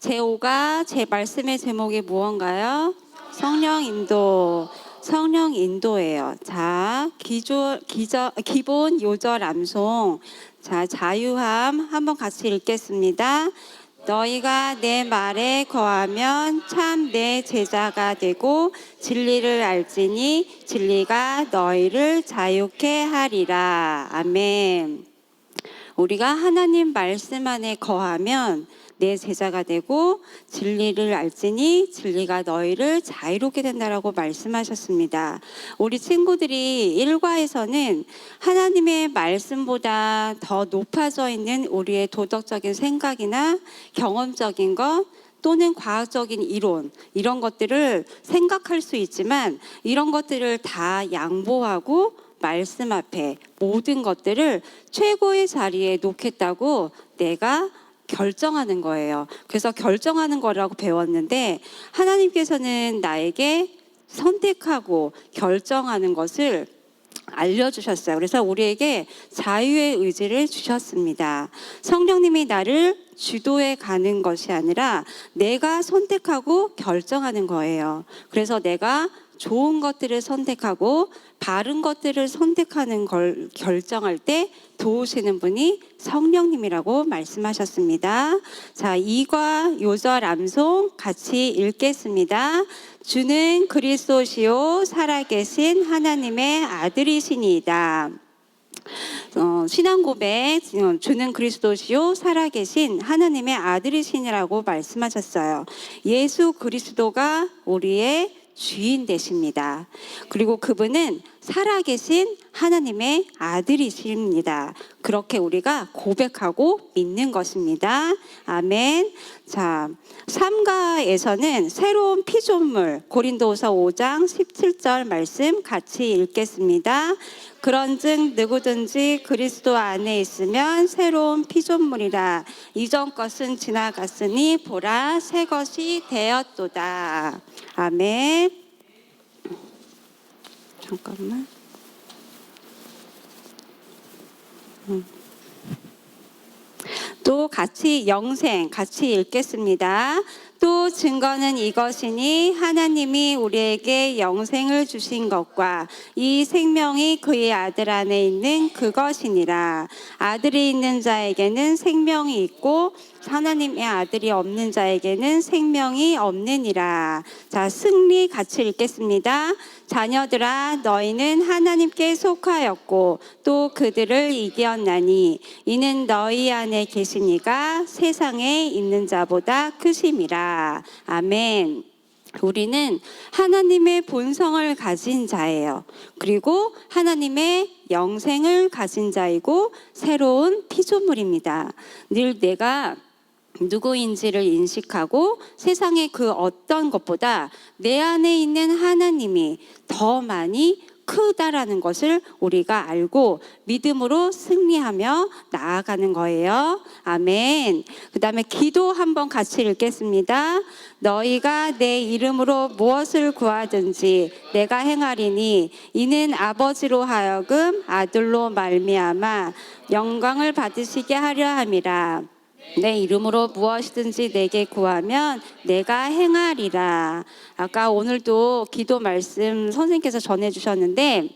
제5가 제 말씀의 제목이 무언가요? 성령 인도. 성령 인도예요. 자, 기본 요절 암송. 자, 자유함 한번 같이 읽겠습니다. 너희가 내 말에 거하면 참 내 제자가 되고 진리를 알지니 진리가 너희를 자유케 하리라. 아멘. 우리가 하나님 말씀 안에 거하면 내 제자가 되고 진리를 알지니 진리가 너희를 자유롭게 된다라고 말씀하셨습니다. 우리 친구들이 1과에서는 하나님의 말씀보다 더 높아져 있는 우리의 도덕적인 생각이나 경험적인 것 또는 과학적인 이론 이런 것들을 생각할 수 있지만 이런 것들을 다 양보하고 말씀 앞에 모든 것들을 최고의 자리에 놓겠다고 내가 결정하는 거예요. 그래서 결정하는 거라고 배웠는데 하나님께서는 나에게 선택하고 결정하는 것을 알려주셨어요. 그래서 우리에게 자유의 의지를 주셨습니다. 성령님이 나를 주도해 가는 것이 아니라 내가 선택하고 결정하는 거예요. 그래서 내가 좋은 것들을 선택하고 바른 것들을 선택하는 걸 결정할 때 도우시는 분이 성령님이라고 말씀하셨습니다. 자, 2과 요절 암송 같이 읽겠습니다. 주는 그리스도시요 살아계신 하나님의 아들이시니이다. 신앙 고백, 주는 그리스도시요 살아계신 하나님의 아들이시니라고 말씀하셨어요. 예수 그리스도가 우리의 주인 되십니다. 그리고 그분은 살아계신 하나님의 아들이십니다. 그렇게 우리가 고백하고 믿는 것입니다. 아멘. 자, 3가에서는 새로운 피조물 고린도후서 5장 17절 말씀 같이 읽겠습니다. 그런즉 누구든지 그리스도 안에 있으면 새로운 피조물이라. 이전 것은 지나갔으니 보라 새 것이 되었도다. 아멘. 잠깐만. 또 같이 영생 같이 읽겠습니다. 또 증거는 이것이니 하나님이 우리에게 영생을 주신 것과 이 생명이 그의 아들 안에 있는 그것이니라. 아들이 있는 자에게는 생명이 있고 하나님의 아들이 없는 자에게는 생명이 없느니라. 자, 승리 같이 읽겠습니다. 자녀들아 너희는 하나님께 속하였고 또 그들을 이겼나니 이는 너희 안에 계시니가 세상에 있는 자보다 크심이라. 아멘. 우리는 하나님의 본성을 가진 자예요. 그리고 하나님의 영생을 가진 자이고 새로운 피조물입니다. 늘 내가 누구인지를 인식하고 세상의 그 어떤 것보다 내 안에 있는 하나님이 더 많이 크다라는 것을 우리가 알고 믿음으로 승리하며 나아가는 거예요. 아멘. 그 다음에 기도 한번 같이 읽겠습니다. 너희가 내 이름으로 무엇을 구하든지 내가 행하리니 이는 아버지로 하여금 아들로 말미암아 영광을 받으시게 하려 함이라. 내 이름으로 무엇이든지 내게 구하면 내가 행하리라. 아까 오늘도 기도 말씀 선생님께서 전해주셨는데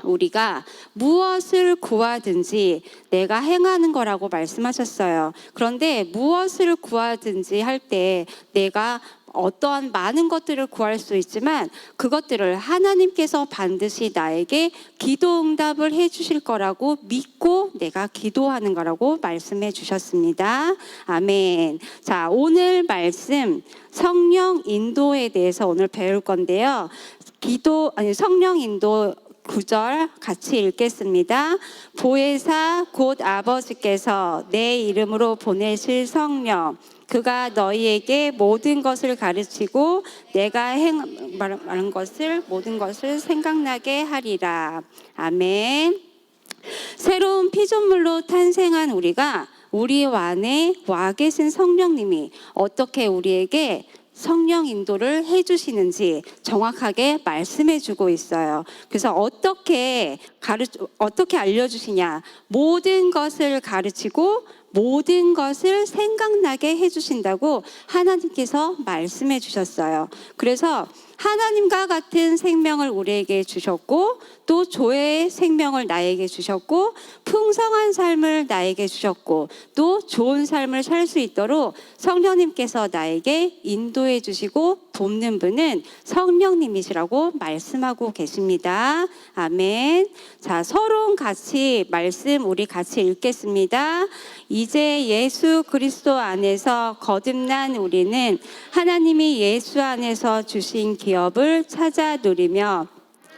우리가 무엇을 구하든지 내가 행하는 거라고 말씀하셨어요. 그런데 무엇을 구하든지 할 때 내가 어떠한 많은 것들을 구할 수 있지만 그것들을 하나님께서 반드시 나에게 기도 응답을 해주실 거라고 믿고 내가 기도하는 거라고 말씀해 주셨습니다. 아멘. 자, 오늘 말씀 성령 인도에 대해서 오늘 배울 건데요. 성령 인도 9절 같이 읽겠습니다. 보혜사 곧 아버지께서 내 이름으로 보내실 성령 그가 너희에게 모든 것을 가르치고 내가 말한 것을 모든 것을 생각나게 하리라. 아멘. 새로운 피조물로 탄생한 우리가 우리 안에 와 계신 성령님이 어떻게 우리에게 성령 인도를 해주시는지 정확하게 말씀해주고 있어요. 그래서 어떻게 알려주시냐? 모든 것을 가르치고 모든 것을 생각나게 해주신다고 하나님께서 말씀해 주셨어요. 그래서 하나님과 같은 생명을 우리에게 주셨고, 또 조의 생명을 나에게 주셨고, 풍성한 삶을 나에게 주셨고, 또 좋은 삶을 살 수 있도록 성령님께서 나에게 인도해 주시고 돕는 분은 성령님이시라고 말씀하고 계십니다. 아멘. 자, 서론 같이 말씀 우리 같이 읽겠습니다. 이제 예수 그리스도 안에서 거듭난 우리는 하나님이 예수 안에서 주신 기업을 찾아 누리며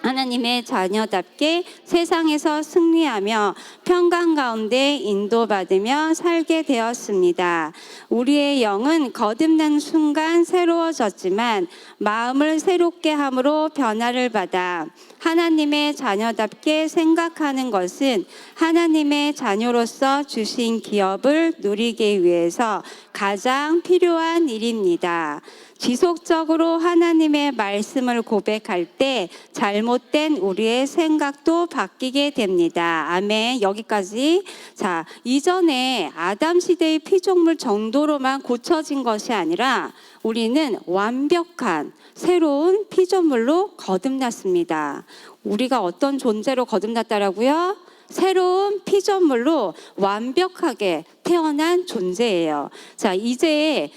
하나님의 자녀답게 세상에서 승리하며 평강 가운데 인도받으며 살게 되었습니다. 우리의 영은 거듭난 순간 새로워졌지만 마음을 새롭게 함으로 변화를 받아 하나님의 자녀답게 생각하는 것은 하나님의 자녀로서 주신 기업을 누리기 위해서 가장 필요한 일입니다. 지속적으로 하나님의 말씀을 고백할 때 잘못된 우리의 생각도 바뀌게 됩니다. 아멘. 여기까지. 자, 이전에 아담 시대의 피조물 정도로만 고쳐진 것이 아니라 우리는 완벽한 새로운 피조물로 거듭났습니다. 우리가 어떤 존재로 거듭났다라고요? 새로운 피조물로 완벽하게 태어난 존재예요. 자, 이제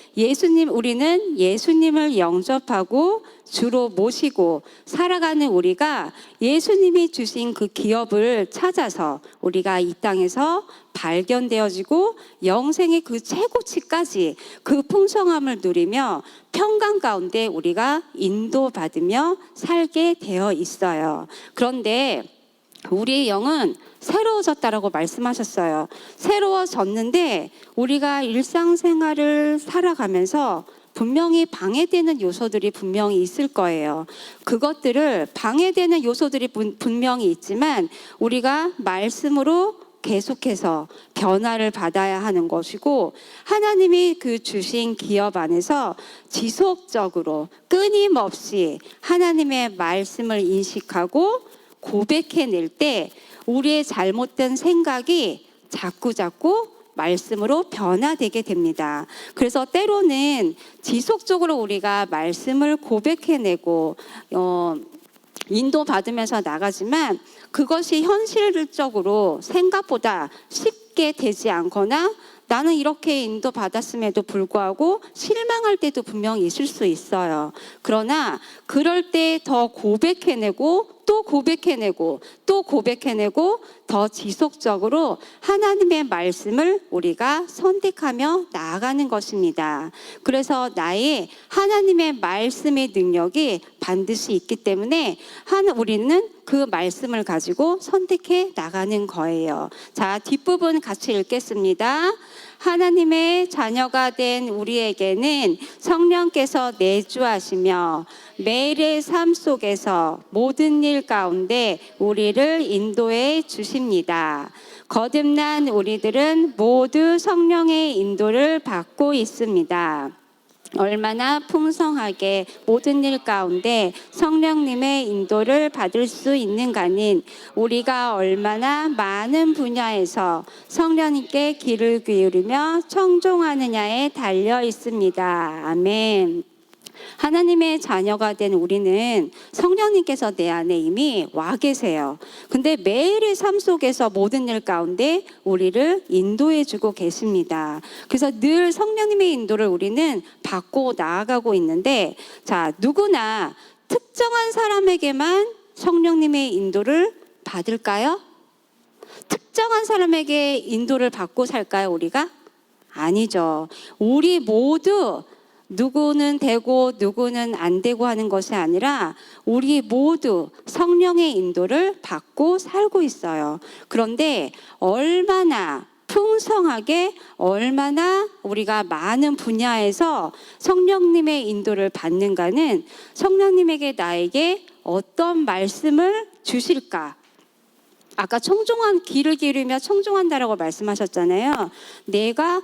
우리는 예수님을 영접하고 주로 모시고 살아가는 우리가 예수님이 주신 그 기업을 찾아서 우리가 이 땅에서 발견되어지고 영생의 그 최고치까지 그 풍성함을 누리며 평강 가운데 우리가 인도받으며 살게 되어 있어요. 그런데 우리의 영은 새로워졌다라고 말씀하셨어요. 새로워졌는데 우리가 일상생활을 살아가면서 분명히 방해되는 요소들이 분명히 있을 거예요. 그것들을 방해되는 요소들이 분명히 있지만 우리가 말씀으로 계속해서 변화를 받아야 하는 것이고, 하나님이 그 주신 기업 안에서 지속적으로 끊임없이 하나님의 말씀을 인식하고 고백해낼 때 우리의 잘못된 생각이 자꾸 말씀으로 변화되게 됩니다. 그래서 때로는 지속적으로 우리가 말씀을 고백해내고 인도받으면서 나가지만 그것이 현실적으로 생각보다 쉽게 되지 않거나 나는 이렇게 인도받았음에도 불구하고 실망할 때도 분명히 있을 수 있어요. 그러나 그럴 때 더 고백해내고 또 고백해내고 또 고백해내고 더 지속적으로 하나님의 말씀을 우리가 선택하며 나아가는 것입니다. 그래서 나의 하나님의 말씀의 능력이 반드시 있기 때문에 우리는 그 말씀을 가지고 선택해 나가는 거예요. 자, 뒷부분 같이 읽겠습니다. 하나님의 자녀가 된 우리에게는 성령께서 내주하시며 매일의 삶 속에서 모든 일 가운데 우리를 인도해 주십니다. 거듭난 우리들은 모두 성령의 인도를 받고 있습니다. 얼마나 풍성하게 모든 일 가운데 성령님의 인도를 받을 수 있는가는 우리가 얼마나 많은 분야에서 성령님께 귀를 기울이며 청종하느냐에 달려 있습니다. 아멘. 하나님의 자녀가 된 우리는 성령님께서 내 안에 이미 와 계세요. 근데 매일의 삶 속에서 모든 일 가운데 우리를 인도해 주고 계십니다. 그래서 늘 성령님의 인도를 우리는 받고 나아가고 있는데, 자, 누구나 특정한 사람에게만 성령님의 인도를 받을까요? 특정한 사람에게 인도를 받고 살까요, 우리가? 아니죠. 우리 모두 누구는 되고 누구는 안 되고 하는 것이 아니라 우리 모두 성령의 인도를 받고 살고 있어요. 그런데 얼마나 풍성하게, 얼마나 우리가 많은 분야에서 성령님의 인도를 받는가는 성령님에게 나에게 어떤 말씀을 주실까? 아까 귀를 기울이며 청종한다라고 말씀하셨잖아요. 내가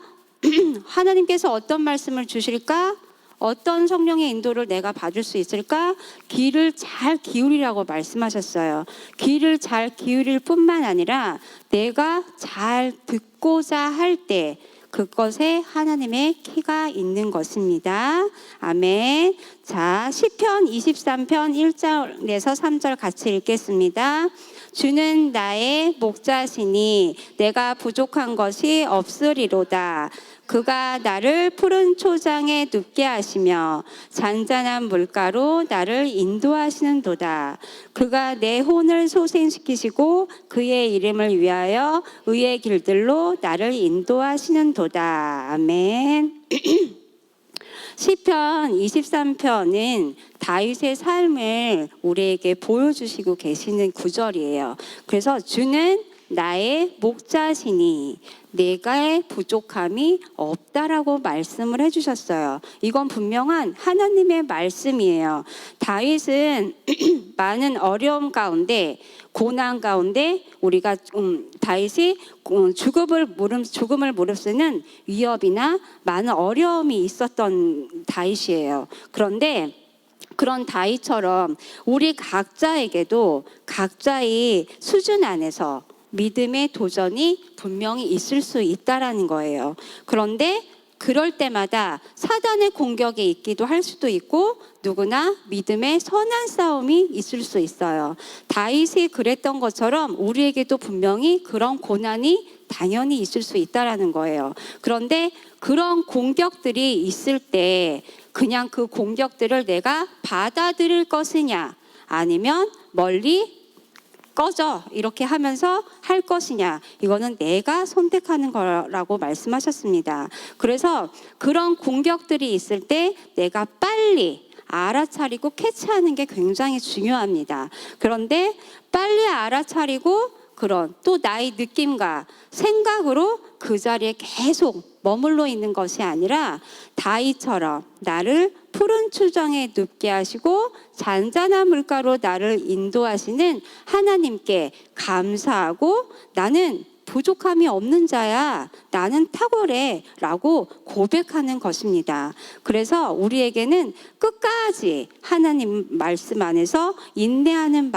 하나님께서 어떤 말씀을 주실까? 어떤 성령의 인도를 내가 받을 수 있을까? 귀를 잘 기울이라고 말씀하셨어요. 귀를 잘 기울일 뿐만 아니라 내가 잘 듣고자 할 때 그것에 하나님의 키가 있는 것입니다. 아멘. 자, 시편 23편 1절에서 3절 같이 읽겠습니다. 주는 나의 목자시니 내가 부족한 것이 없으리로다. 그가 나를 푸른 초장에 눕게 하시며 잔잔한 물가로 나를 인도하시는도다. 그가 내 혼을 소생시키시고 그의 이름을 위하여 의의 길들로 나를 인도하시는도다. 아멘. 시편 23편은 다윗의 삶을 우리에게 보여주시고 계시는 구절이에요. 그래서 주는 나의 목자시니 내가의 부족함이 없다라고 말씀을 해주셨어요. 이건 분명한 하나님의 말씀이에요. 다윗은 많은 어려움 가운데, 고난 가운데 우리가 다윗이 죽음을 무릅쓰는 위협이나 많은 어려움이 있었던 다윗이에요. 그런데 그런 다윗처럼 우리 각자에게도 각자의 수준 안에서 믿음의 도전이 분명히 있을 수 있다라는 거예요. 그런데 그럴 때마다 사단의 공격이 있기도 할 수도 있고 누구나 믿음의 선한 싸움이 있을 수 있어요. 다윗이 그랬던 것처럼 우리에게도 분명히 그런 고난이 당연히 있을 수 있다라는 거예요. 그런데 그런 공격들이 있을 때 그냥 그 공격들을 내가 받아들일 것이냐 아니면 멀리 꺼져 이렇게 하면서 할 것이냐, 이거는 내가 선택하는 거라고 말씀하셨습니다. 그래서 그런 공격들이 있을 때 내가 빨리 알아차리고 캐치하는 게 굉장히 중요합니다. 그런데 빨리 알아차리고 그런 또 나의 느낌과 생각으로 그 자리에 계속 머물러 있는 것이 아니라 다윗처럼 나를 푸른 초장에 눕게 하시고 잔잔한 물가로 나를 인도하시는 하나님께 감사하고 나는 부족함이 없는 자야, 나는 탁월해 라고 고백하는 것입니다. 그래서 우리에게는 끝까지 하나님 말씀 안에서 인내하는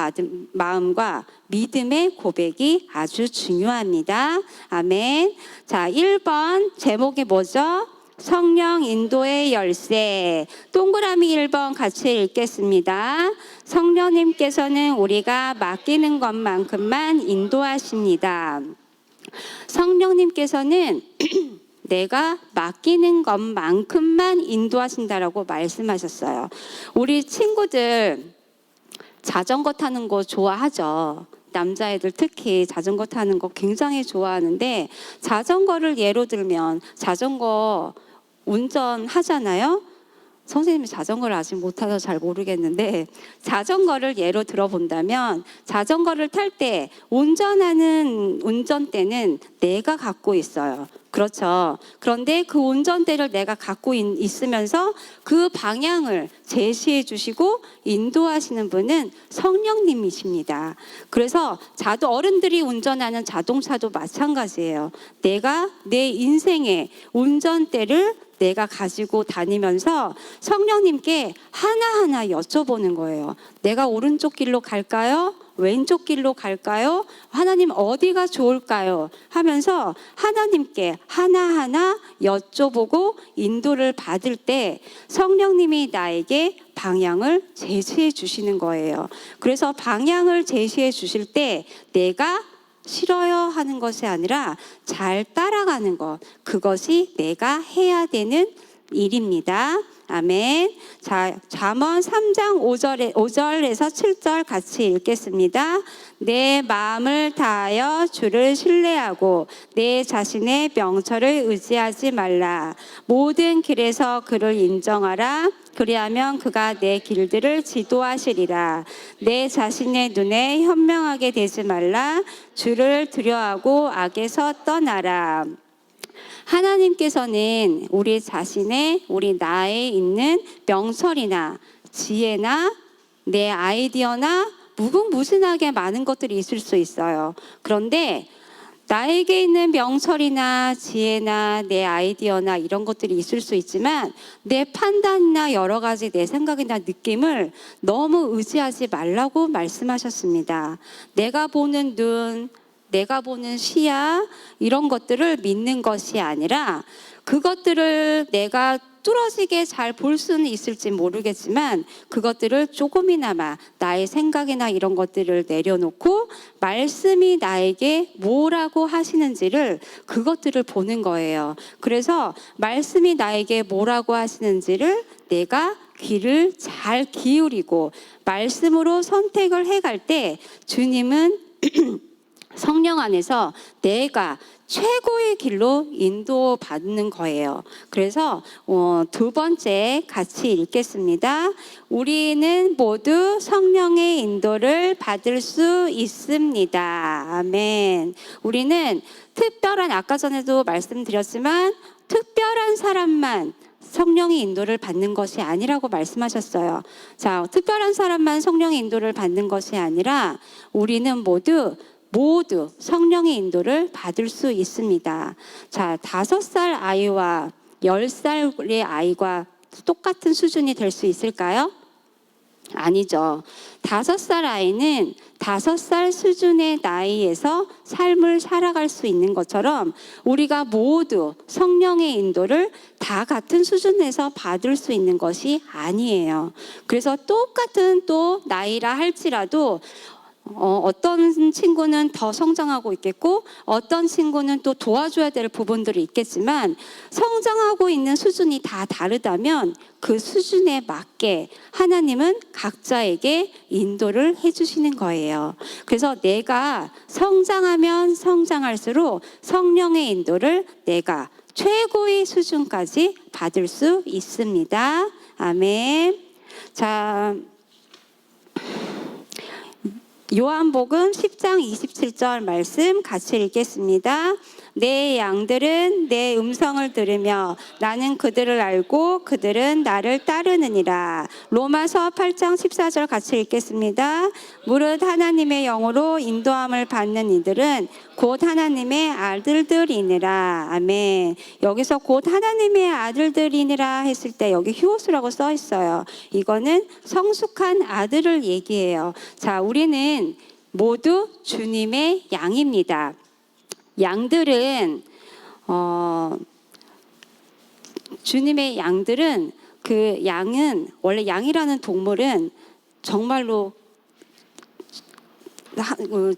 마음과 믿음의 고백이 아주 중요합니다. 아멘. 자, 1번 제목이 뭐죠? 성령 인도의 열쇠. 동그라미 1번 같이 읽겠습니다. 성령님께서는 우리가 맡기는 것만큼만 인도하십니다. 성령님께서는 내가 맡기는 것만큼만 인도하신다라고 말씀하셨어요. 우리 친구들 자전거 타는 거 좋아하죠. 남자애들 특히 자전거 타는 거 굉장히 좋아하는데 자전거를 예로 들면 자전거 운전하잖아요. 선생님이 자전거를 아직 못 타서 잘 모르겠는데 자전거를 예로 들어본다면 자전거를 탈 때 운전하는 운전대는 내가 갖고 있어요. 그렇죠. 그런데 그 운전대를 내가 갖고 있으면서 그 방향을 제시해 주시고 인도하시는 분은 성령님이십니다. 그래서 어른들이 운전하는 자동차도 마찬가지예요. 내가 내 인생의 운전대를 내가 가지고 다니면서 성령님께 하나하나 여쭤보는 거예요. 내가 오른쪽 길로 갈까요? 왼쪽 길로 갈까요? 하나님 어디가 좋을까요? 하면서 하나님께 하나하나 여쭤보고 인도를 받을 때 성령님이 나에게 방향을 제시해 주시는 거예요. 그래서 방향을 제시해 주실 때 내가 싫어요 하는 것이 아니라 잘 따라가는 것, 그것이 내가 해야 되는 일입니다. 아멘. 자, 잠언 3장 5절에서 7절 같이 읽겠습니다. 내 마음을 다하여 주를 신뢰하고 내 자신의 명철을 의지하지 말라. 모든 길에서 그를 인정하라. 그리하면 그가 내 길들을 지도하시리라. 내 자신의 눈에 현명하게 되지 말라. 주를 두려워하고 악에서 떠나라. 하나님께서는 우리 자신의 우리 나에 있는 명철이나 지혜나 내 아이디어나 무궁무진하게 많은 것들이 있을 수 있어요. 그런데 나에게 있는 명철이나 지혜나 내 아이디어나 이런 것들이 있을 수 있지만 내 판단이나 여러 가지 내 생각이나 느낌을 너무 의지하지 말라고 말씀하셨습니다. 내가 보는 눈, 내가 보는 시야 이런 것들을 믿는 것이 아니라 그것들을 내가 뚫어지게 잘 볼 수는 있을지 모르겠지만 그것들을 조금이나마 나의 생각이나 이런 것들을 내려놓고 말씀이 나에게 뭐라고 하시는지를 그것들을 보는 거예요. 그래서 말씀이 나에게 뭐라고 하시는지를 내가 귀를 잘 기울이고 말씀으로 선택을 해갈 때 주님은 성령 안에서 내가 최고의 길로 인도받는 거예요. 그래서 두 번째 같이 읽겠습니다. 우리는 모두 성령의 인도를 받을 수 있습니다. 아멘. 우리는 특별한, 아까 전에도 말씀드렸지만 특별한 사람만 성령의 인도를 받는 것이 아니라고 말씀하셨어요. 자, 특별한 사람만 성령의 인도를 받는 것이 아니라 우리는 모두 성령의 인도를 받을 수 있습니다. 자, 5살 아이와 10살의 아이가 똑같은 수준이 될 수 있을까요? 아니죠. 5살 아이는 5살 수준의 나이에서 삶을 살아갈 수 있는 것처럼 우리가 모두 성령의 인도를 다 같은 수준에서 받을 수 있는 것이 아니에요. 그래서 똑같은 또 나이라 할지라도 어떤 친구는 더 성장하고 있겠고 어떤 친구는 또 도와줘야 될 부분들이 있겠지만 성장하고 있는 수준이 다 다르다면 그 수준에 맞게 하나님은 각자에게 인도를 해주시는 거예요. 그래서 내가 성장하면 성장할수록 성령의 인도를 내가 최고의 수준까지 받을 수 있습니다. 아멘. 자, 요한복음 10장 27절 말씀 같이 읽겠습니다. 내 양들은 내 음성을 들으며 나는 그들을 알고 그들은 나를 따르느니라. 로마서 8장 14절 같이 읽겠습니다. 무릇 하나님의 영으로 인도함을 받는 이들은 곧 하나님의 아들들이니라. 아멘. 여기서 곧 하나님의 아들들이니라 했을 때 여기 휴오스라고 써 있어요. 이거는 성숙한 아들을 얘기해요. 자, 우리는 모두 주님의 양입니다. 양들은 주님의 양들은 그 양은 원래 양이라는 동물은 정말로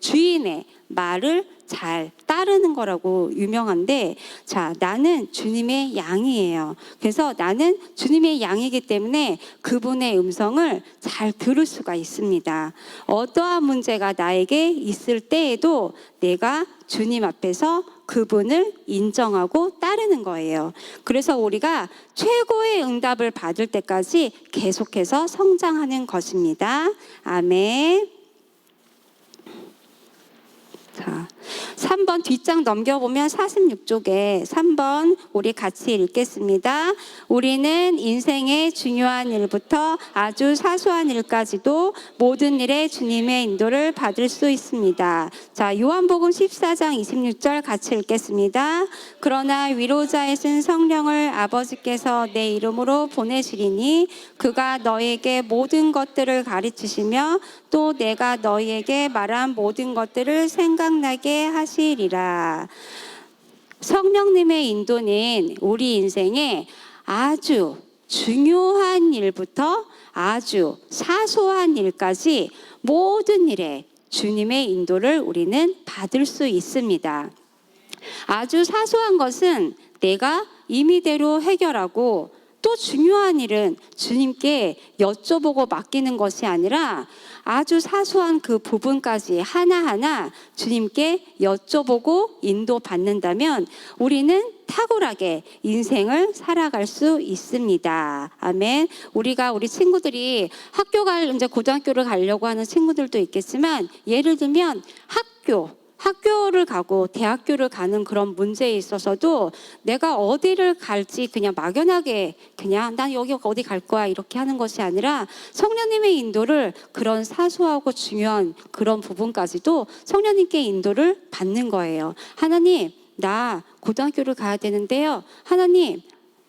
주인의 말을 잘 따르는 거라고 유명한데, 자, 나는 주님의 양이에요. 그래서 나는 주님의 양이기 때문에 그분의 음성을 잘 들을 수가 있습니다. 어떠한 문제가 나에게 있을 때에도 내가 주님 앞에서 그분을 인정하고 따르는 거예요. 그래서 우리가 최고의 응답을 받을 때까지 계속해서 성장하는 것입니다. 아멘. 자, 3번 뒷장 넘겨보면 46쪽에 3번 우리 같이 읽겠습니다. 우리는 인생의 중요한 일부터 아주 사소한 일까지도 모든 일에 주님의 인도를 받을 수 있습니다. 자, 요한복음 14장 26절 같이 읽겠습니다. 그러나 위로자이신 성령을 아버지께서 내 이름으로 보내시리니 그가 너에게 모든 것들을 가르치시며 또 내가 너희에게 말한 모든 것들을 생각나게 하시리라. 성령님의 인도는 우리 인생에 아주 중요한 일부터 아주 사소한 일까지 모든 일에 주님의 인도를 우리는 받을 수 있습니다. 아주 사소한 것은 내가 임의대로 해결하고, 또 중요한 일은 주님께 여쭤보고 맡기는 것이 아니라 아주 사소한 그 부분까지 하나하나 주님께 여쭤보고 인도받는다면 우리는 탁월하게 인생을 살아갈 수 있습니다. 아멘. 우리 친구들이 이제 고등학교를 가려고 하는 친구들도 있겠지만, 예를 들면 학교를 가고 대학교를 가는 그런 문제에 있어서도 내가 어디를 갈지 그냥 막연하게 그냥 난 여기 어디 갈 거야 이렇게 하는 것이 아니라 성령님의 인도를 그런 사소하고 중요한 그런 부분까지도 성령님께 인도를 받는 거예요. 하나님, 나 고등학교를 가야 되는데요. 하나님,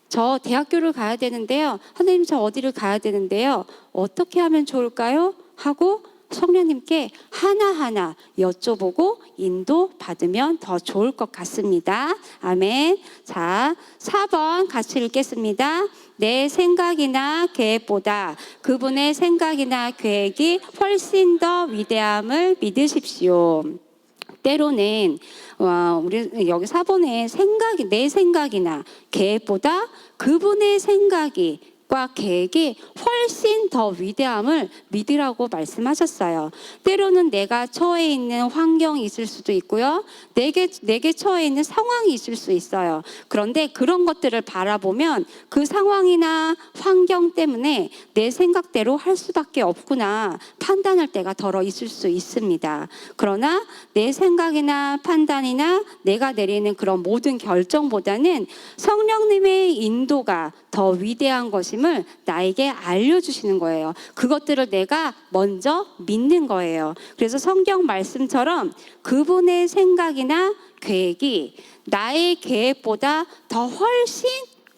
저 대학교를 가야 되는데요. 하나님, 저 어디를 가야 되는데요. 어떻게 하면 좋을까요? 하고 성령님께 하나하나 여쭤보고 인도받으면 더 좋을 것 같습니다. 아멘. 자, 4번 같이 읽겠습니다. 내 생각이나 계획보다 그분의 생각이나 계획이 훨씬 더 위대함을 믿으십시오. 때로는 우리 여기 4번에 내 생각이나 계획보다 그분의 생각이 과 계획이 훨씬 더 위대함을 믿으라고 말씀하셨어요. 때로는 내가 처해 있는 환경이 있을 수도 있고요. 내게 처해 있는 상황이 있을 수 있어요. 그런데 그런 것들을 바라보면 그 상황이나 환경 때문에 내 생각대로 할 수밖에 없구나 판단할 때가 덜어 있을 수 있습니다. 그러나 내 생각이나 판단이나 내가 내리는 그런 모든 결정보다는 성령님의 인도가 더 위대한 것임을 나에게 알려주시는 거예요. 그것들을 내가 먼저 믿는 거예요. 그래서 성경 말씀처럼 그분의 생각이나 계획이 나의 계획보다 더 훨씬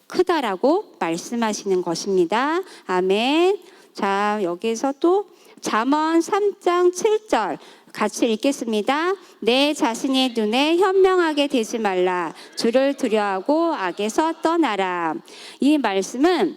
크다라고 말씀하시는 것입니다. 아멘. 자, 여기서 또 잠언 3장 7절 같이 읽겠습니다. 내 자신의 눈에 현명하게 되지 말라. 주를 두려워하고 악에서 떠나라. 이 말씀은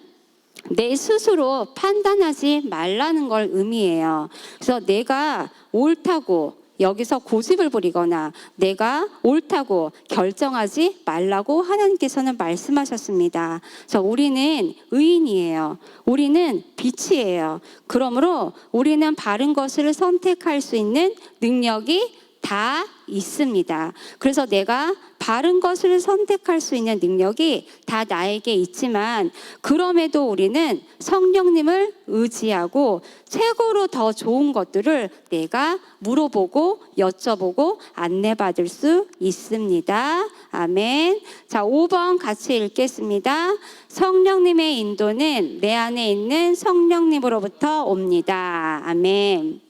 내 스스로 판단하지 말라는 걸 의미해요. 그래서 내가 옳다고 여기서 고집을 부리거나 내가 옳다고 결정하지 말라고 하나님께서는 말씀하셨습니다. 그래서 우리는 의인이에요. 우리는 빛이에요. 그러므로 우리는 바른 것을 선택할 수 있는 능력이 다 있습니다. 그래서 내가 바른 것을 선택할 수 있는 능력이 다 나에게 있지만 그럼에도 우리는 성령님을 의지하고 최고로 더 좋은 것들을 내가 물어보고 여쭤보고 안내받을 수 있습니다. 아멘. 자, 5번 같이 읽겠습니다. 성령님의 인도는 내 안에 있는 성령님으로부터 옵니다. 아멘.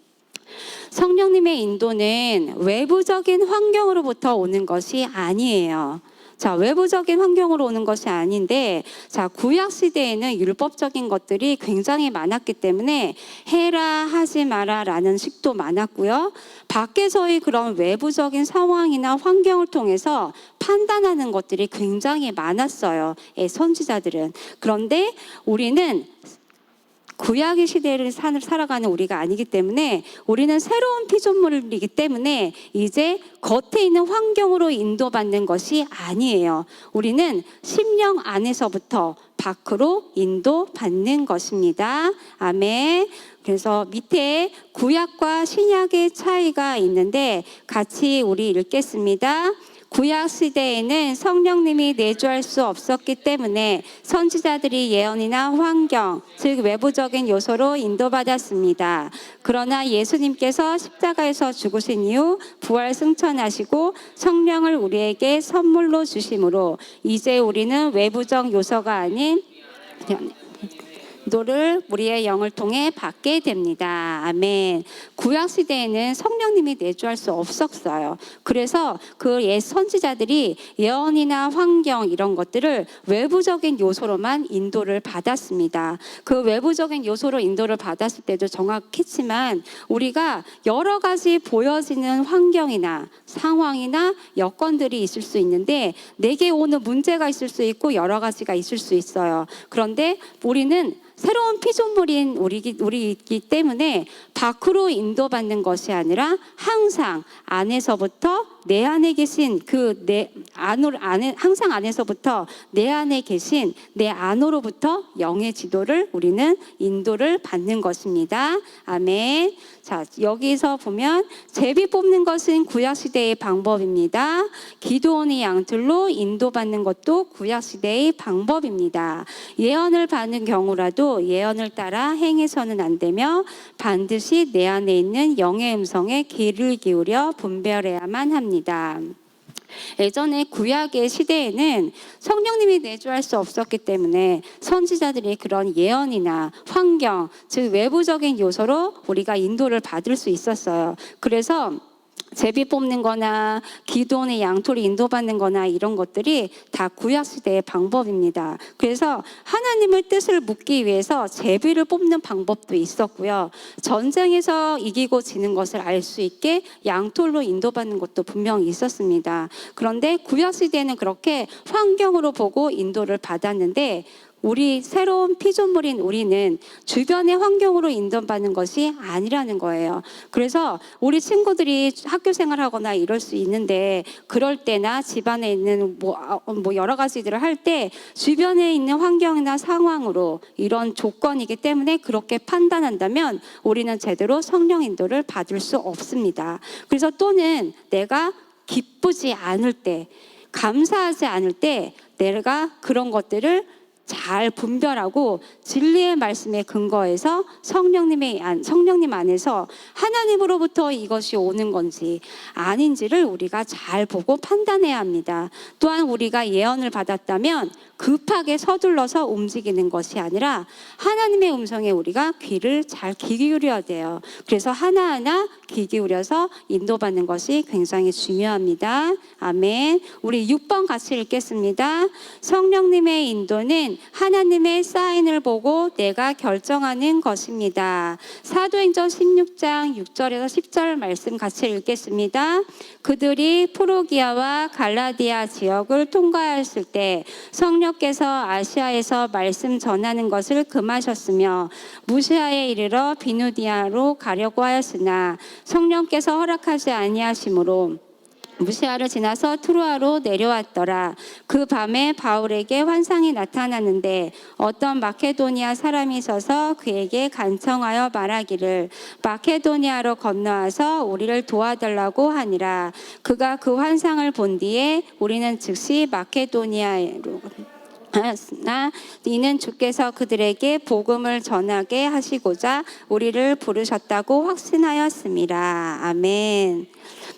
성령님의 인도는 외부적인 환경으로부터 오는 것이 아니에요. 자, 외부적인 환경으로 오는 것이 아닌데, 자, 구약 시대에는 율법적인 것들이 굉장히 많았기 때문에 해라 하지 마라라는 식도 많았고요. 밖에서의 그런 외부적인 상황이나 환경을 통해서 판단하는 것들이 굉장히 많았어요. 선지자들은. 그런데 우리는 구약의 시대를 살아가는 우리가 아니기 때문에 우리는 새로운 피조물이기 때문에 이제 겉에 있는 환경으로 인도받는 것이 아니에요. 우리는 심령 안에서부터 밖으로 인도받는 것입니다. 아멘. 그래서 밑에 구약과 신약의 차이가 있는데 같이 우리 읽겠습니다. 구약 시대에는 성령님이 내주할 수 없었기 때문에 선지자들이 예언이나 환경, 즉 외부적인 요소로 인도받았습니다. 그러나 예수님께서 십자가에서 죽으신 이후 부활 승천하시고 성령을 우리에게 선물로 주심으로 이제 우리는 외부적 요소가 아닌 인도를 우리의 영을 통해 받게 됩니다. 아멘. 구약 시대에는 성령님이 내주할 수 없었어요. 그래서 그 옛 선지자들이 예언이나 환경 이런 것들을 외부적인 요소로만 인도를 받았습니다. 그 외부적인 요소로 인도를 받았을 때도 정확했지만 우리가 여러 가지 보여지는 환경이나 상황이나 여건들이 있을 수 있는데 내게 오는 문제가 있을 수 있고 여러 가지가 있을 수 있어요. 그런데 우리는 새로운 피조물인 우리이기 때문에 밖으로 인도받는 것이 아니라 항상 안에서부터 내 안에 계신 항상 안에서부터 내 안에 계신 내 안으로부터 영의 지도를 우리는 인도를 받는 것입니다. 아멘. 자, 여기서 보면 제비 뽑는 것은 구약시대의 방법입니다. 기드온의 양털로 인도받는 것도 구약시대의 방법입니다. 예언을 받는 경우라도 예언을 따라 행해서는 안 되며 반드시 내 안에 있는 영의 음성에 귀를 기울여 분별해야만 합니다. 예전에 구약의 시대에는 성령님이 내주할 수 없었기 때문에 선지자들이 그런 예언이나 환경, 즉 외부적인 요소로 우리가 인도를 받을 수 있었어요. 그래서 제비 뽑는 거나 기드온의 양털이 인도받는 거나 이런 것들이 다 구약시대의 방법입니다. 그래서 하나님의 뜻을 묻기 위해서 제비를 뽑는 방법도 있었고요. 전쟁에서 이기고 지는 것을 알 수 있게 양털로 인도받는 것도 분명히 있었습니다. 그런데 구약시대에는 그렇게 환경으로 보고 인도를 받았는데 우리 새로운 피조물인 우리는 주변의 환경으로 인도받는 것이 아니라는 거예요. 그래서 우리 친구들이 학교 생활하거나 이럴 수 있는데 그럴 때나 집안에 있는 뭐 여러 가지들을 할 때 주변에 있는 환경이나 상황으로 이런 조건이기 때문에 그렇게 판단한다면 우리는 제대로 성령 인도를 받을 수 없습니다. 그래서 또는 내가 기쁘지 않을 때, 감사하지 않을 때 내가 그런 것들을 잘 분별하고 진리의 말씀에 근거해서 성령님 안에서 하나님으로부터 이것이 오는 건지 아닌지를 우리가 잘 보고 판단해야 합니다. 또한 우리가 예언을 받았다면 급하게 서둘러서 움직이는 것이 아니라 하나님의 음성에 우리가 귀를 잘 기울여야 돼요. 그래서 하나하나 귀 기울여서 인도받는 것이 굉장히 중요합니다. 아멘. 우리 6번 같이 읽겠습니다. 성령님의 인도는 하나님의 사인을 보고 내가 결정하는 것입니다. 사도행전 16장 6절에서 10절 말씀 같이 읽겠습니다. 그들이 프로기아와 갈라디아 지역을 통과하였을 때 성령께서 아시아에서 말씀 전하는 것을 금하셨으며 무시아에 이르러 비누디아로 가려고 하였으나 성령께서 허락하지 아니하심으로 무시아를 지나서 트로아로 내려왔더라. 그 밤에 바울에게 환상이 나타났는데 어떤 마케도니아 사람이 서서 그에게 간청하여 말하기를 마케도니아로 건너와서 우리를 도와달라고 하니라. 그가 그 환상을 본 뒤에 우리는 즉시 마케도니아로 하였으나 이는 주께서 그들에게 복음을 전하게 하시고자 우리를 부르셨다고 확신하였습니다. 아멘.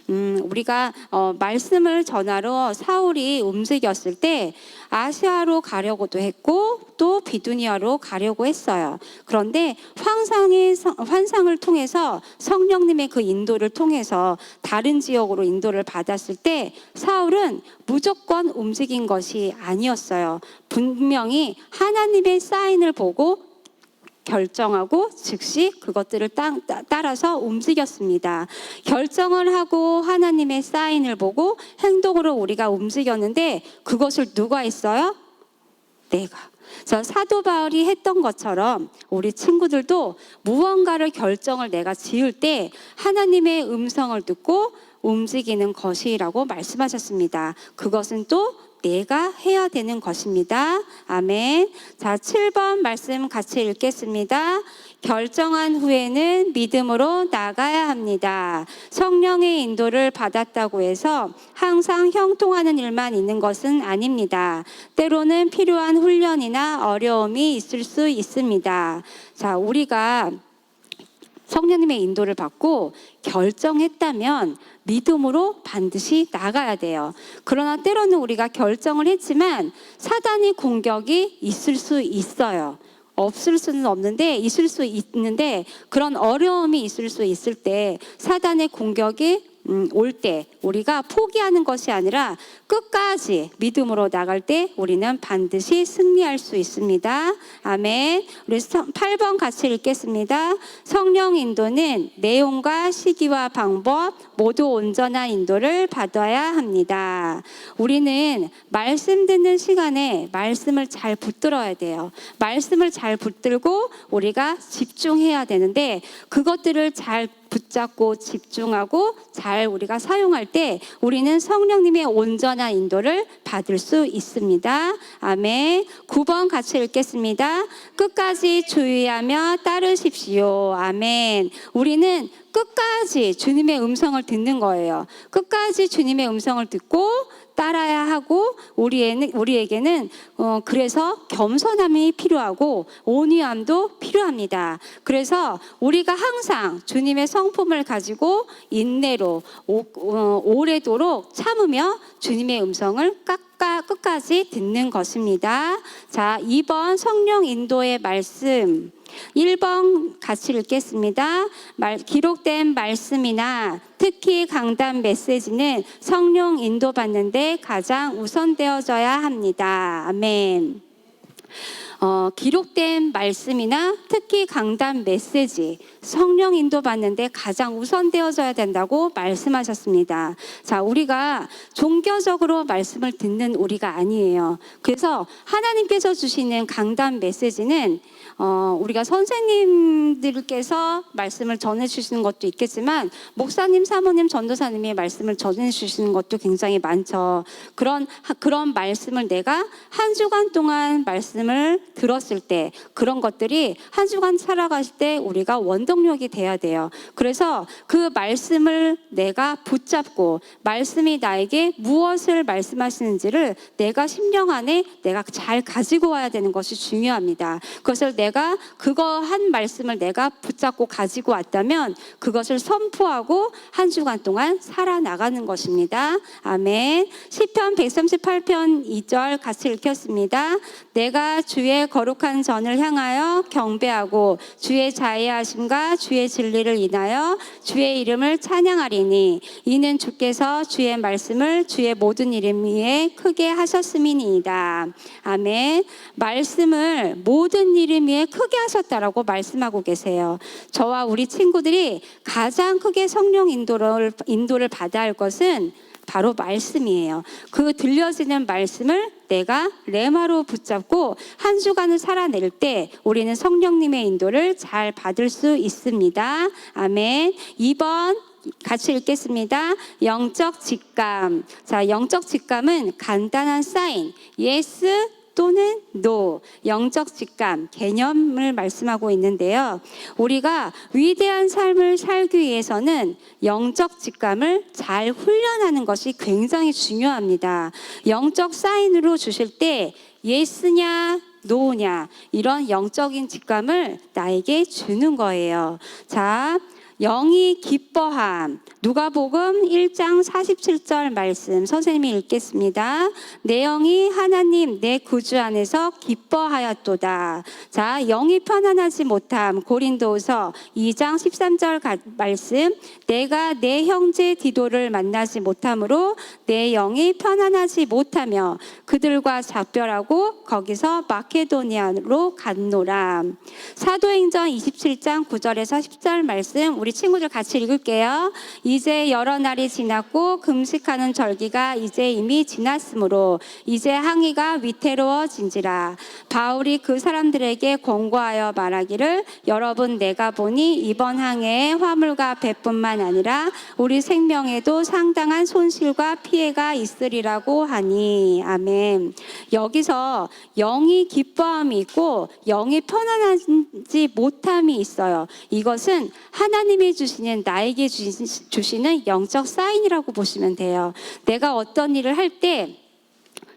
우리가 말씀을 전하러 사울이 움직였을 때 아시아로 가려고도 했고 또 비두니아로 가려고 했어요. 그런데 환상을 통해서 성령님의 그 인도를 통해서 다른 지역으로 인도를 받았을 때 사울은 무조건 움직인 것이 아니었어요. 분명히 하나님의 사인을 보고 결정하고 즉시 그것들을 따라서 움직였습니다. 결정을 하고 하나님의 사인을 보고 행동으로 우리가 움직였는데 그것을 누가 했어요? 내가. 사도 바울이 했던 것처럼 우리 친구들도 무언가를 결정을 내가 지을 때 하나님의 음성을 듣고 움직이는 것이라고 말씀하셨습니다. 그것은 또 내가 해야 되는 것입니다. 아멘. 자, 7번 말씀 같이 읽겠습니다. 결정한 후에는 믿음으로 나가야 합니다. 성령의 인도를 받았다고 해서 항상 형통하는 일만 있는 것은 아닙니다. 때로는 필요한 훈련이나 어려움이 있을 수 있습니다. 자, 우리가 성령님의 인도를 받고 결정했다면 믿음으로 반드시 나가야 돼요. 그러나 때로는 우리가 결정을 했지만 사단의 공격이 있을 수 있어요. 없을 수는 없는데 있을 수 있는데 그런 어려움이 있을 수 있을 때 사단의 공격이 올 때 우리가 포기하는 것이 아니라 끝까지 믿음으로 나갈 때 우리는 반드시 승리할 수 있습니다. 아멘. 우리 8번 같이 읽겠습니다. 성령 인도는 내용과 시기와 방법 모두 온전한 인도를 받아야 합니다. 우리는 말씀 듣는 시간에 말씀을 잘 붙들어야 돼요. 말씀을 잘 붙들고 우리가 집중해야 되는데 그것들을 잘 붙잡고 집중하고 잘 우리가 사용할 때 우리는 성령님의 온전한 인도를 받을 수 있습니다. 아멘. 9번 같이 읽겠습니다. 끝까지 주의하며 따르십시오. 아멘. 우리는 끝까지 주님의 음성을 듣는 거예요. 끝까지 주님의 음성을 듣고 따라야 하고 우리에게는 그래서 겸손함이 필요하고 온유함도 필요합니다. 그래서 우리가 항상 주님의 성품을 가지고 인내로 오래도록 참으며 주님의 음성을 끝까지 듣는 것입니다. 자, 2번 성령 인도의 말씀. 1번 같이 읽겠습니다. 기록된 말씀이나 특히 강단 메시지는 성령 인도받는데 가장 우선되어져야 합니다. 아멘. 기록된 말씀이나 특히 강단 메시지, 성령 인도받는데 가장 우선되어져야 된다고 말씀하셨습니다. 자, 우리가 종교적으로 말씀을 듣는 우리가 아니에요. 그래서 하나님께서 주시는 강단 메시지는 우리가 선생님들께서 말씀을 전해주시는 것도 있겠지만 목사님, 사모님, 전도사님이 말씀을 전해주시는 것도 굉장히 많죠. 그런 말씀을 내가 한 주간 동안 말씀을 들었을 때 그런 것들이 한 주간 살아가실 때 우리가 원동력이 돼야 돼요. 그래서 그 말씀을 내가 붙잡고 말씀이 나에게 무엇을 말씀하시는지를 내가 심령 안에 내가 잘 가지고 와야 되는 것이 중요합니다. 그것을 내가 그거 한 말씀을 내가 붙잡고 가지고 왔다면 그것을 선포하고 한 주간 동안 살아나가는 것입니다. 아멘. 시편 138편 2절 같이 읽겠습니다. 내가 주의 거룩한 전을 향하여 경배하고 주의 자애하심과 주의 진리를 인하여 주의 이름을 찬양하리니 이는 주께서 주의 말씀을 주의 모든 이름 위에 크게 하셨음이니이다. 아멘. 말씀을 모든 이름 위에 크게 하셨다라고 말씀하고 계세요. 저와 우리 친구들이 가장 크게 성령 인도를 받아야 할 것은 바로 말씀이에요. 그 들려지는 말씀을 내가 레마로 붙잡고 한 주간을 살아낼 때 우리는 성령님의 인도를 잘 받을 수 있습니다. 아멘. 2번 같이 읽겠습니다. 영적 직감. 자, 영적 직감은 간단한 사인, yes 또는 no, 영적 직감, 개념을 말씀하고 있는데요. 우리가 위대한 삶을 살기 위해서는 영적 직감을 잘 훈련하는 것이 굉장히 중요합니다. 영적 사인으로 주실 때 yes냐, no냐 이런 영적인 직감을 나에게 주는 거예요. 자, 영이 기뻐함. 누가복음 1장 47절 말씀 선생님이 읽겠습니다. 내 영이 하나님 내 구주 안에서 기뻐하였도다. 자, 영이 편안하지 못함. 고린도후서 2장 13절 말씀. 내가 내 형제 디도를 만나지 못함으로 내 영이 편안하지 못하며 그들과 작별하고 거기서 마케도니아로 갔노라. 사도행전 27장 9절에서 10절 말씀 우리 친구들 같이 읽을게요. 이제 여러 날이 지났고 금식하는 절기가 이제 이미 지났으므로 이제 항의가 위태로워진지라. 바울이 그 사람들에게 권고하여 말하기를 여러분 내가 보니 이번 항해에 화물과 배뿐만 아니라 우리 생명에도 상당한 손실과 피해가 있으리라고 하니. 아멘. 여기서 영이 기뻐함이 있고 영이 편안하지 못함이 있어요. 이것은 하나님이 주시는 나에게 주시는 영적 사인이라고 보시면 돼요. 내가 어떤 일을 할 때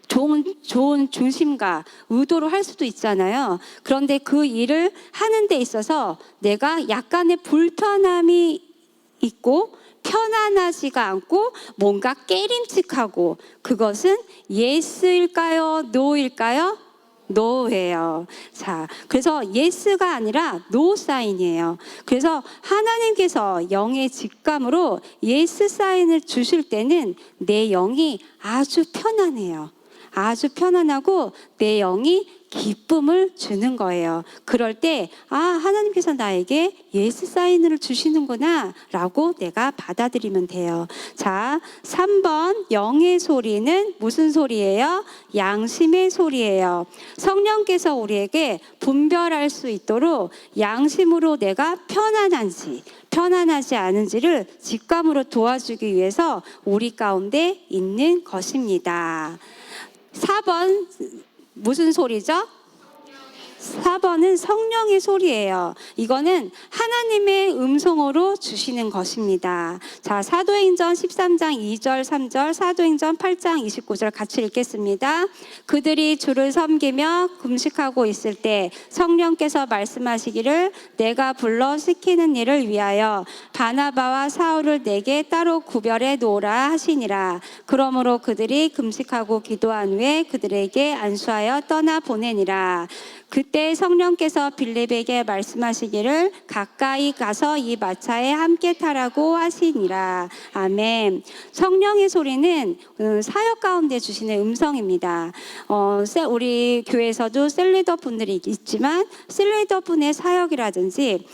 좋은 중심과 의도로 할 수도 있잖아요. 그런데 그 일을 하는 데 있어서 내가 약간의 불편함이 있고 편안하지가 않고 뭔가 깨림칙하고 그것은 yes일까요? no일까요? no예요. 자, 그래서 yes가 아니라 no 사인이에요. 그래서 하나님께서 영의 직감으로 yes 사인을 주실 때는 내 영이 아주 편안해요. 아주 편안하고 내 영이 기쁨을 주는 거예요. 그럴 때 하나님께서 나에게 예스 사인을 주시는구나 라고 내가 받아들이면 돼요. 자, 3번 영의 소리는 무슨 소리예요? 양심의 소리예요. 성령께서 우리에게 분별할 수 있도록 양심으로 내가 편안한지 편안하지 않은지를 직감으로 도와주기 위해서 우리 가운데 있는 것입니다. 4번 무슨 소리죠? 4번은 성령의 소리예요. 이거는 하나님의 음성으로 주시는 것입니다. 자, 사도행전 13장 2절 3절, 사도행전 8장 29절 같이 읽겠습니다. 그들이 주를 섬기며 금식하고 있을 때 성령께서 말씀하시기를 내가 불러 시키는 일을 위하여 바나바와 사울을 내게 따로 구별해 놓으라 하시니라. 그러므로 그들이 금식하고 기도한 후에 그들에게 안수하여 떠나 보내니라. 그때 성령께서 빌립에게 말씀하시기를 가까이 가서 이 마차에 함께 타라고 하시니라. 아멘. 성령의 소리는 사역 가운데 주시는 음성입니다. 우리 교회에서도 셀리더 분들이 있지만 셀리더 분의 사역이라든지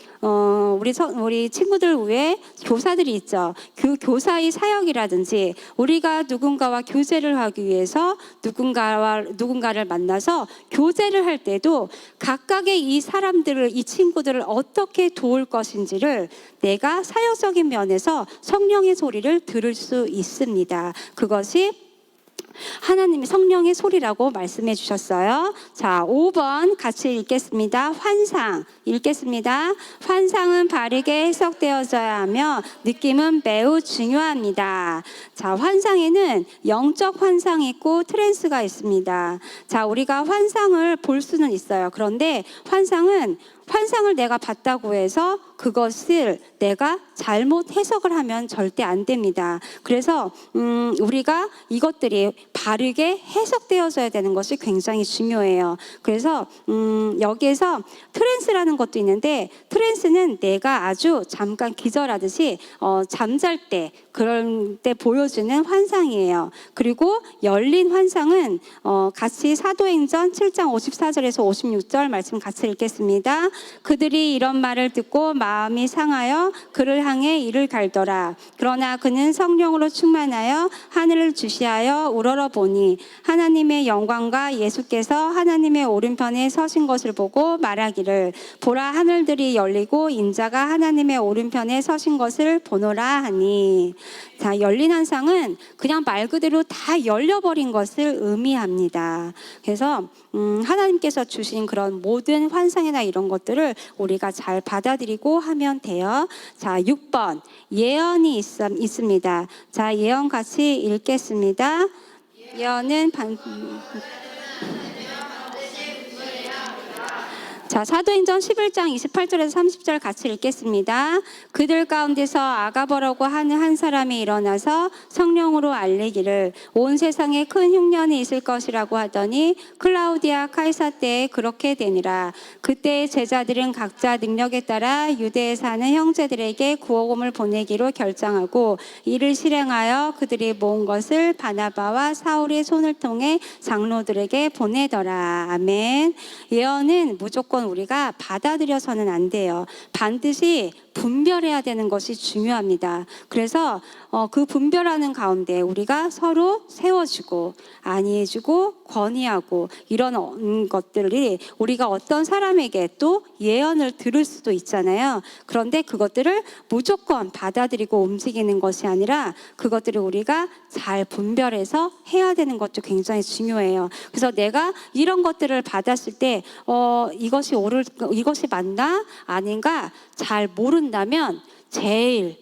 우리 친구들 외에 교사들이 있죠. 그 교사의 사역이라든지 우리가 누군가와 교제를 하기 위해서 누군가를 만나서 교제를 할 때도 각각의 이 사람들을, 이 친구들을 어떻게 도울 것인지를 내가 사역적인 면에서 성령의 소리를 들을 수 있습니다. 그것이 하나님의 성령의 소리라고 말씀해 주셨어요. 자, 5번 같이 읽겠습니다. 환상 읽겠습니다. 환상은 바르게 해석되어져야 하며 느낌은 매우 중요합니다. 자, 환상에는 영적 환상이 있고 트랜스가 있습니다. 자, 우리가 환상을 볼 수는 있어요. 그런데 환상을 내가 봤다고 해서 그것을 내가 잘못 해석을 하면 절대 안 됩니다. 그래서 우리가 이것들이 바르게 해석되어져야 되는 것이 굉장히 중요해요. 그래서 여기에서 트랜스라는 것도 있는데 트랜스는 내가 아주 잠깐 기절하듯이 잠잘 때 그럴 때 보여주는 환상이에요. 그리고 열린 환상은 같이 사도행전 7장 54절에서 56절 말씀 같이 읽겠습니다. 그들이 이런 말을 듣고 마음이 상하여 그를 향해 이를 갈더라. 그러나 그는 성령으로 충만하여 하늘을 주시하여 우러러보니 하나님의 영광과 예수께서 하나님의 오른편에 서신 것을 보고 말하기를 보라 하늘들이 열리고 인자가 하나님의 오른편에 서신 것을 보노라 하니. 자, 열린 환상은 그냥 말 그대로 다 열려버린 것을 의미합니다. 그래서 하나님께서 주신 그런 모든 환상이나 이런 것들을 우리가 잘 받아들이고 하면 돼요. 자, 6번 예언이 있습니다. 자, 예언 같이 읽겠습니다. 예언은 자, 사도행전 11장 28절에서 30절 같이 읽겠습니다. 그들 가운데서 아가버라고 하는 한 사람이 일어나서 성령으로 알리기를 온 세상에 큰 흉년이 있을 것이라고 하더니 클라우디아 카이사 때에 그렇게 되니라. 그때 제자들은 각자 능력에 따라 유대에 사는 형제들에게 구호금을 보내기로 결정하고 이를 실행하여 그들이 모은 것을 바나바와 사울의 손을 통해 장로들에게 보내더라. 아멘. 예언은 무조건 우리가 받아들여서는 안 돼요. 반드시 분별해야 되는 것이 중요합니다. 그래서 그 분별하는 가운데 우리가 서로 세워주고 안위해주고 권위하고 이런 것들이 우리가 어떤 사람에게 또 예언을 들을 수도 있잖아요. 그런데 그것들을 무조건 받아들이고 움직이는 것이 아니라 그것들을 우리가 잘 분별해서 해야 되는 것도 굉장히 중요해요. 그래서 내가 이런 것들을 받았을 때 이것이 맞나 아닌가 잘 모른다면 제일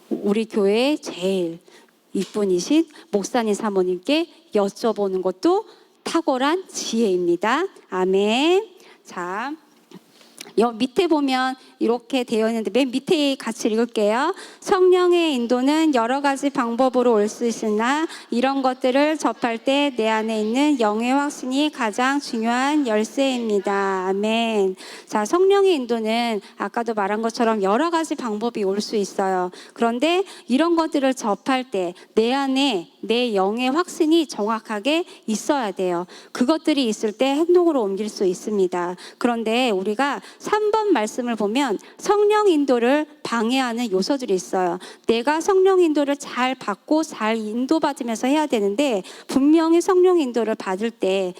우리 교회에 제일 이분이신 목사님 사모님께 여쭤보는 것도 탁월한 지혜입니다. 아멘. 자, 밑에 보면 이렇게 되어 있는데 맨 밑에 같이 읽을게요. 성령의 인도는 여러 가지 방법으로 올 수 있으나 이런 것들을 접할 때 내 안에 있는 영의 확신이 가장 중요한 열쇠입니다. 아멘. 자, 성령의 인도는 아까도 말한 것처럼 여러 가지 방법이 올 수 있어요. 그런데 이런 것들을 접할 때 내 안에 내 영의 확신이 정확하게 있어야 돼요. 그것들이 있을 때 행동으로 옮길 수 있습니다. 그런데 우리가 3번 말씀을 보면 성령 인도를 방해하는 요소들이 있어요. 내가 성령 인도를 잘 받고 잘 인도받으면서 해야 되는데 분명히 성령 인도를 받을 때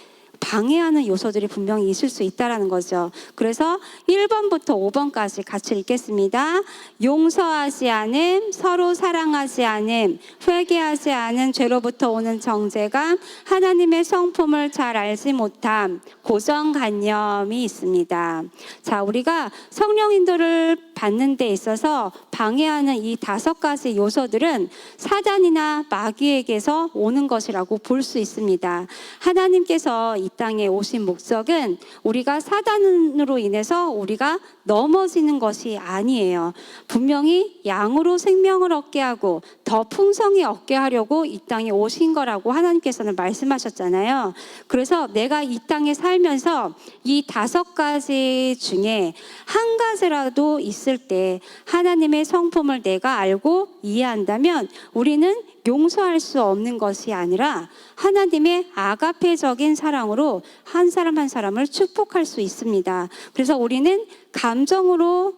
방해하는 요소들이 분명히 있을 수 있다는 거죠. 그래서 1번부터 5번까지 같이 읽겠습니다. 용서하지 않음, 서로 사랑하지 않음, 회개하지 않은 죄로부터 오는 정죄감, 하나님의 성품을 잘 알지 못함, 고정관념이 있습니다. 자, 우리가 성령 인도를 받는 데 있어서 방해하는 이 5가지 요소들은 사단이나 마귀에게서 오는 것이라고 볼 수 있습니다. 하나님께서 이 땅에 오신 목적은 우리가 사단으로 인해서 우리가 넘어지는 것이 아니에요. 분명히 양으로 생명을 얻게 하고 더 풍성히 얻게 하려고 이 땅에 오신 거라고 하나님께서는 말씀하셨잖아요. 그래서 내가 이 땅에 살면서 이 5가지 중에 한 가지라도 있을 때 하나님의 성품을 내가 알고 이해한다면 우리는 용서할 수 없는 것이 아니라 하나님의 아가페적인 사랑으로 한 사람 한 사람을 축복할 수 있습니다. 그래서 우리는 감정으로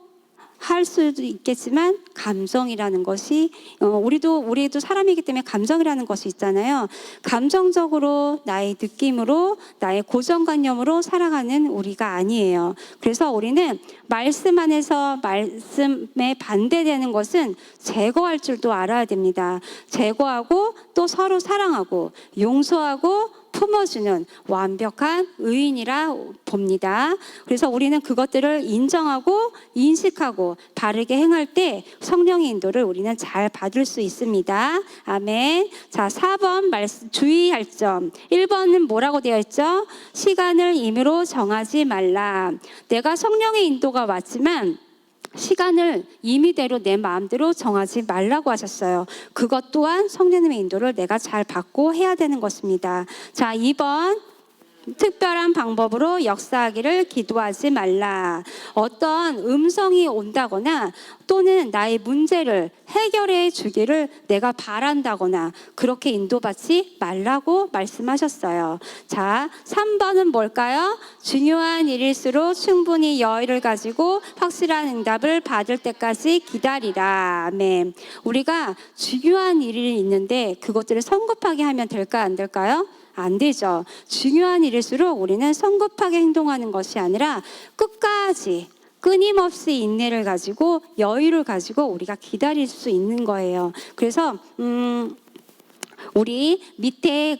할 수도 있겠지만 감정이라는 것이 우리도 사람이기 때문에 감정이라는 것이 있잖아요. 감정적으로 나의 느낌으로 나의 고정관념으로 살아가는 우리가 아니에요. 그래서 우리는 말씀 안에서 말씀에 반대되는 것은 제거할 줄도 알아야 됩니다. 제거하고 또 서로 사랑하고 용서하고 품어주는 완벽한 의인이라 봅니다. 그래서 우리는 그것들을 인정하고 인식하고 바르게 행할 때 성령의 인도를 우리는 잘 받을 수 있습니다. 아멘. 자, 4번 말씀 주의할 점. 1번은 뭐라고 되어 있죠? 시간을 임의로 정하지 말라. 내가 성령의 인도가 왔지만 시간을 임의대로 내 마음대로 정하지 말라고 하셨어요. 그것 또한 성령님의 인도를 내가 잘 받고 해야 되는 것입니다. 자, 2번 특별한 방법으로 역사하기를 기도하지 말라. 어떤 음성이 온다거나 또는 나의 문제를 해결해 주기를 내가 바란다거나 그렇게 인도받지 말라고 말씀하셨어요. 자, 3번은 뭘까요? 중요한 일일수록 충분히 여유를 가지고 확실한 응답을 받을 때까지 기다리라. 아멘. 우리가 중요한 일이 있는데 그것들을 성급하게 하면 될까요? 안 될까요? 안 되죠. 중요한 일일수록 우리는 성급하게 행동하는 것이 아니라 끝까지 끊임없이 인내를 가지고 여유를 가지고 우리가 기다릴 수 있는 거예요. 그래서 우리 밑에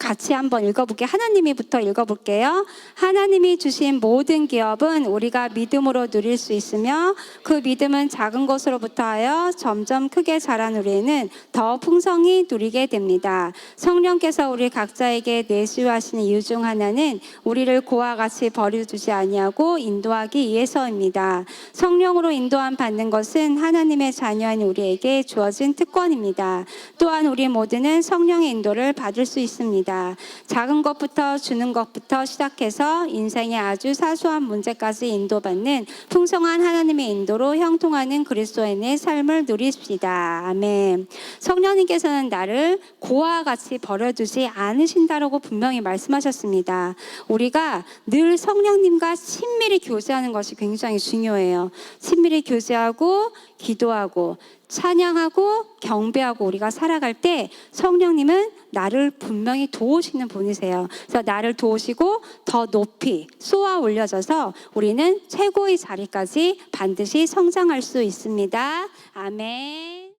같이 한번 읽어볼게요. 하나님이부터 읽어볼게요. 하나님이 주신 모든 기업은 우리가 믿음으로 누릴 수 있으며 그 믿음은 작은 것으로부터 하여 점점 크게 자란 우리는 더 풍성히 누리게 됩니다. 성령께서 우리 각자에게 내수하시는 이유 중 하나는 우리를 고와 같이 버려두지 아니하고 인도하기 위해서입니다. 성령으로 인도함 받는 것은 하나님의 자녀인 우리에게 주어진 특권입니다. 또한 우리 모두는 성령의 인도를 받을 수 있습니다. 작은 것부터 주는 것부터 시작해서 인생의 아주 사소한 문제까지 인도받는 풍성한 하나님의 인도로 형통하는 그리스도인의 삶을 누리십시다. 아멘. 성령님께서는 나를 고와 같이 버려두지 않으신다라고 분명히 말씀하셨습니다. 우리가 늘 성령님과 친밀히 교제하는 것이 굉장히 중요해요. 친밀히 교제하고 기도하고 찬양하고 경배하고 우리가 살아갈 때 성령님은 나를 분명히 도우시는 분이세요. 그래서 나를 도우시고 더 높이 쏘아 올려져서 우리는 최고의 자리까지 반드시 성장할 수 있습니다. 아멘.